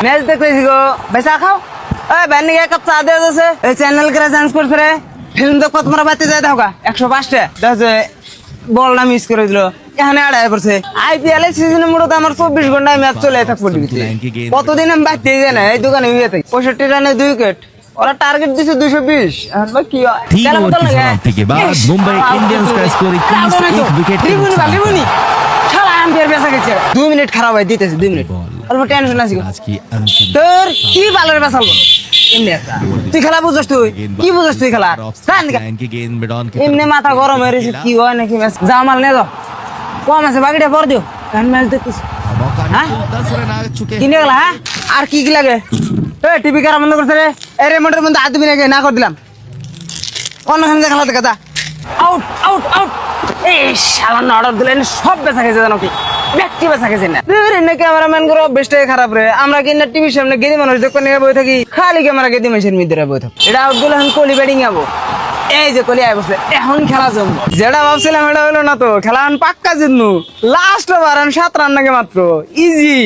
Match দেখতেছি গো বেচা খাও এই ব্যান্ডি এক কাপ চা দেওয়া যাচ্ছে এই চ্যানেল করে চেঞ্জ করছে রে ফিল্ম দেখো তোমরা বাতি যায় দেখো 105টা দেখছে বলটা মিস করে দিল এখানে আড়াই পড়ছে আইপিএল এর সিজনের মূলত আমার 24 ঘন্টায় ম্যাচ চলে থাকবো টিভিতে কতদিন আমি বাড়তে যাই না এই দোকানে হয়ে থাকি 65 রানে 2 উইকেট ওরা টার্গেট দিছে 220 এখন কি হয় तीन ओवर की समाप्ति के बाद मुंबई इंडियंस का स्कोर 21 विकेट के नुकसान। শালা আম্পায়ার বেচা গেছে 2 মিনিট খারাপ হয় দিতেছে 2 মিনিট অল্প টেনশন আছে आज की अंतिम তোর কি বালের বেচাল এমনি একটা তুই খেলা বুঝছস তুই কি বুঝছস তুই খেলা की गेंद में डॉन এমনি মাথা গরম হয়ে গেছে কি হয় নাকি ম্যাচ যা মাল নে দাও কম আছে বাকিটা পর দিও এখন ম্যাচ দেখতেছি হ্যাঁ 10 रन आ चुके কিনে গেল হ্যাঁ আর কি কি লাগে এ টিভি কারা বন্ধ করছে রে এই রিমোটের মধ্যে হাত দিবি নাকি না করে দিলাম অন্য খানে খেলা দেখা যা আউট আউট আউট এই শালা না অর্ডার দিলেন সব বেচা গেছে জানো কি ব্যক্তি বেচা গেছে না রে না ক্যামেরাম্যান গুলো বেশটাই খারাপ রে আমরা কি না টিভির সামনে গেদি মানুষ দেখতে নিয়ে বই থাকি খালি ক্যামেরা গেদি মানুষের মধ্যে বই থাকি এটা আউট দিলে এখন কোহলি ব্যাটিং যাবো এই যে কোহলি আই বসে এখন খেলা জমবো যেটা ভাবছিলাম এটা হলো না তো খেলা এখন পাক্কা জিতনু লাস্ট ওভার 7 রান নাকি মাত্র ইজি